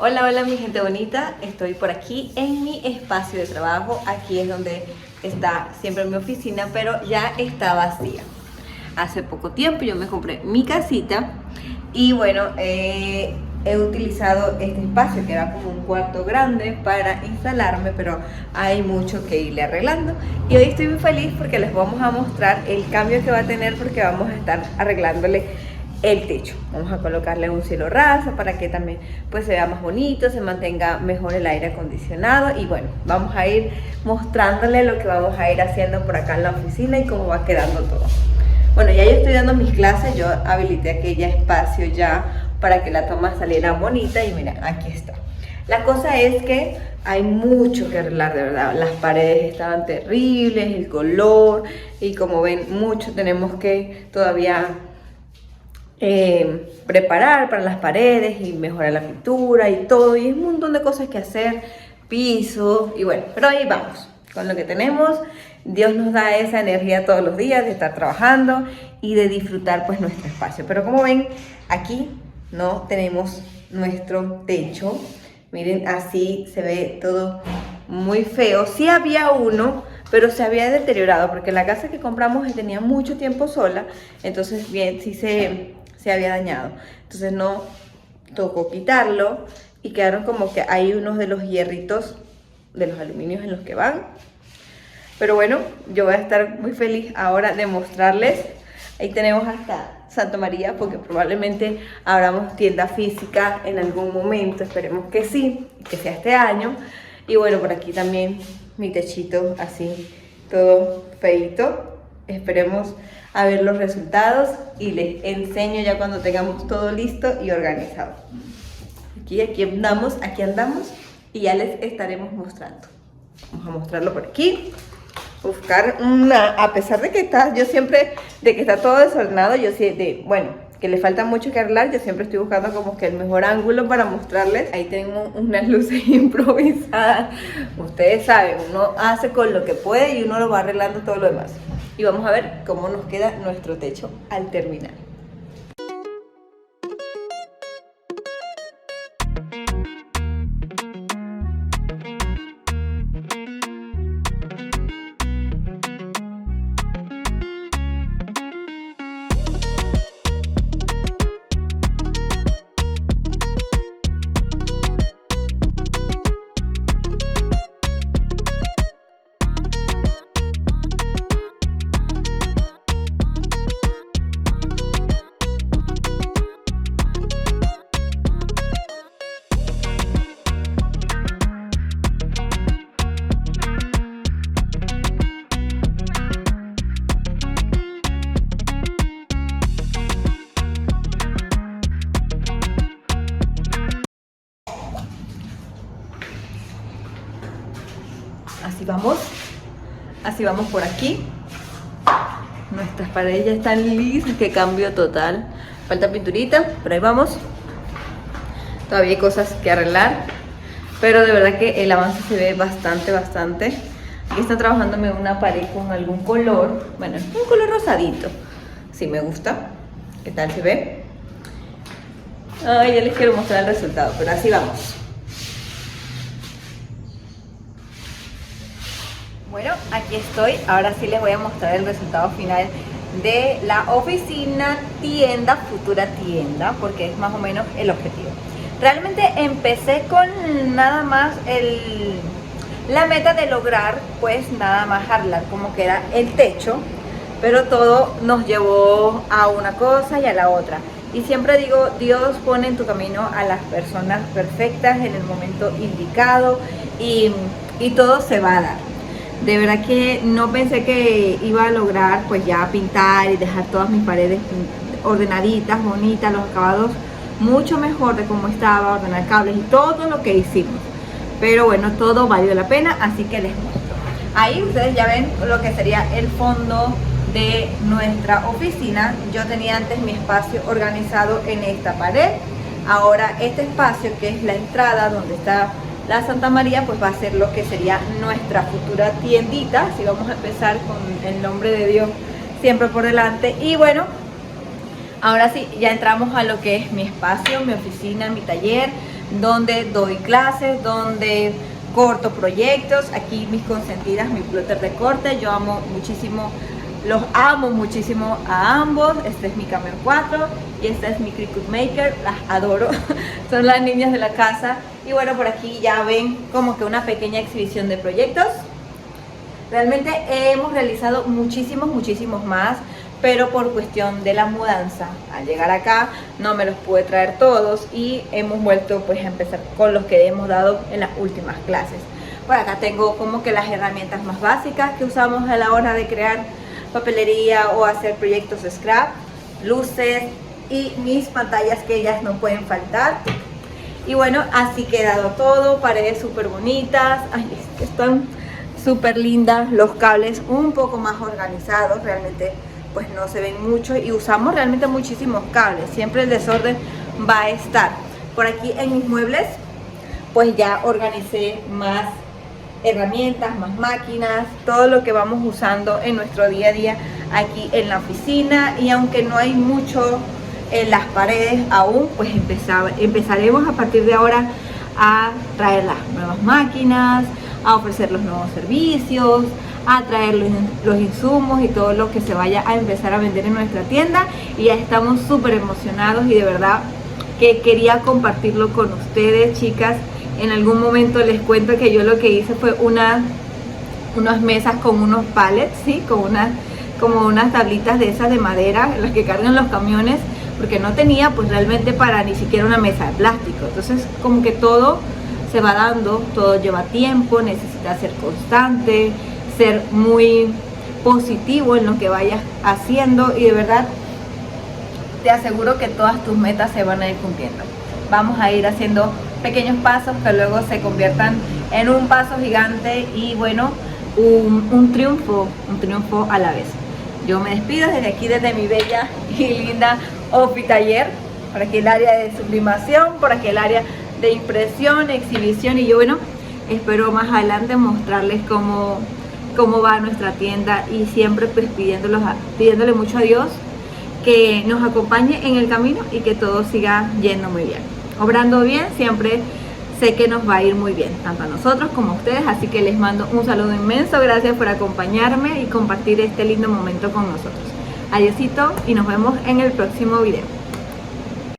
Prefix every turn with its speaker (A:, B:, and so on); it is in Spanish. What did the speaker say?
A: Hola, hola mi gente bonita, estoy por aquí en mi espacio de trabajo. Aquí es donde está siempre mi oficina, pero ya está vacía. Hace poco tiempo yo me compré mi casita y bueno, he utilizado este espacio que era como un cuarto grande para instalarme, pero hay mucho que irle arreglando. Y hoy estoy muy feliz porque les vamos a mostrar el cambio que va a tener, porque vamos a estar arreglándole el techo. Vamos a colocarle un cielo raso para que también pues se vea más bonito, se mantenga mejor el aire acondicionado. Y bueno, vamos a ir mostrándole lo que vamos a ir haciendo por acá en la oficina y cómo va quedando todo. Bueno, ya yo estoy dando mis clases, yo habilité aquel espacio ya para que la toma saliera bonita y miren, aquí está. La cosa es que hay mucho que arreglar, de verdad. Las paredes estaban terribles, el color, y como ven, mucho tenemos que todavía preparar para las paredes y mejorar la pintura y todo, y es un montón de cosas que hacer, piso, y bueno, pero ahí vamos, con lo que tenemos. Dios nos da esa energía todos los días de estar trabajando y de disfrutar pues nuestro espacio. Pero como ven, aquí no tenemos nuestro techo. Miren, así se ve todo muy feo. Sí había uno, pero se había deteriorado porque la casa que compramos tenía mucho tiempo sola, entonces bien, sí se había dañado. Entonces no, tocó quitarlo y quedaron como que hay unos de los hierritos de los aluminios en los que van. Pero bueno, yo voy a estar muy feliz ahora de mostrarles. Ahí tenemos hasta Santa María, porque probablemente abramos tienda física en algún momento. Esperemos que sí, que sea este año. Y bueno, por aquí también mi techito así, todo feito. Esperemos a ver los resultados y les enseño ya cuando tengamos todo listo y organizado. Aquí andamos y ya les estaremos mostrando. Vamos a mostrarlo por aquí. Buscar a pesar de que está, yo siempre, de que está todo desordenado, yo sí, bueno, que le falta mucho que arreglar, yo siempre estoy buscando como que el mejor ángulo para mostrarles. Ahí tengo unas luces improvisadas. Ustedes saben, uno hace con lo que puede y uno lo va arreglando todo lo demás. Y vamos a ver cómo nos queda nuestro techo al terminar. Así vamos por aquí. Nuestras paredes ya están lisas, que cambio total. Falta pinturita, pero ahí vamos. Todavía hay cosas que arreglar, pero de verdad que el avance se ve bastante. Aquí está trabajándome una pared con algún color, bueno, un color rosadito. Sí, me gusta. ¿Qué tal se ve? Ay, ya les quiero mostrar el resultado, pero así vamos. Bueno, aquí estoy. Ahora sí les voy a mostrar el resultado final de la oficina, tienda, futura tienda, porque es más o menos el objetivo. Realmente empecé con nada más la meta de lograr pues nada más arreglar como que era el techo, pero todo nos llevó a una cosa y a la otra. Y siempre digo, Dios pone en tu camino a las personas perfectas en el momento indicado y todo se va a dar. De verdad que no pensé que iba a lograr pues ya pintar y dejar todas mis paredes ordenaditas, bonitas, los acabados mucho mejor de cómo estaba, ordenar cables y todo lo que hicimos. Pero bueno, todo valió la pena, así que les muestro. Ahí ustedes ya ven lo que sería el fondo de nuestra oficina. Yo tenía antes mi espacio organizado en esta pared. Ahora este espacio, que es la entrada donde está la Santa María, pues va a ser lo que sería nuestra futura tiendita. Así vamos a empezar con el nombre de Dios siempre por delante. Y bueno, ahora sí, ya entramos a lo que es mi espacio, mi oficina, mi taller. donde doy clases, donde corto proyectos. Aquí mis consentidas, mi plotter de corte, yo amo muchísimo, los amo muchísimo a ambos. Este es mi Camel 4 y esta es mi Cricut Maker, las adoro, son las niñas de la casa. Y bueno, por aquí ya ven como que una pequeña exhibición de proyectos. Realmente hemos realizado muchísimos más, pero por cuestión de la mudanza, al llegar acá no me los pude traer todos y hemos vuelto pues a empezar con los que hemos dado en las últimas clases. Por acá tengo como que las herramientas más básicas que usamos a la hora de crear papelería o hacer proyectos scrap, luces y mis pantallas que ellas no pueden faltar. Y bueno, así quedado todo, paredes súper bonitas, ay, es que están súper lindas, los cables un poco más organizados, realmente pues no se ven mucho y usamos realmente muchísimos cables, siempre el desorden va a estar. Por aquí en mis muebles pues ya organicé más herramientas, más máquinas, todo lo que vamos usando en nuestro día a día aquí en la oficina. Y aunque no hay mucho en las paredes aún, pues empezaremos a partir de ahora a traer las nuevas máquinas, a ofrecer los nuevos servicios, a traer los insumos y todo lo que se vaya a empezar a vender en nuestra tienda. Y ya estamos súper emocionados y de verdad que quería compartirlo con ustedes, chicas. En algún momento les cuento que yo lo que hice fue unas mesas con unos pallets, ¿sí? Como unas tablitas de esas de madera, las que cargan los camiones, porque no tenía pues realmente para ni siquiera una mesa de plástico. Entonces como que todo se va dando, todo lleva tiempo, necesita ser constante, ser muy positivo en lo que vayas haciendo y de verdad te aseguro que todas tus metas se van a ir cumpliendo. Vamos a ir haciendo pequeños pasos que luego se conviertan en un paso gigante y bueno, un triunfo a la vez. Yo me despido desde aquí, desde mi bella y linda Ofi Taller. Por aquí el área de sublimación, por aquí el área de impresión, exhibición, y yo bueno, espero más adelante mostrarles cómo va nuestra tienda y siempre pues pidiéndole mucho a Dios que nos acompañe en el camino y que todo siga yendo muy bien. Obrando bien, siempre sé que nos va a ir muy bien, tanto a nosotros como a ustedes, así que les mando un saludo inmenso, gracias por acompañarme y compartir este lindo momento con nosotros. Adiósito y nos vemos en el próximo video.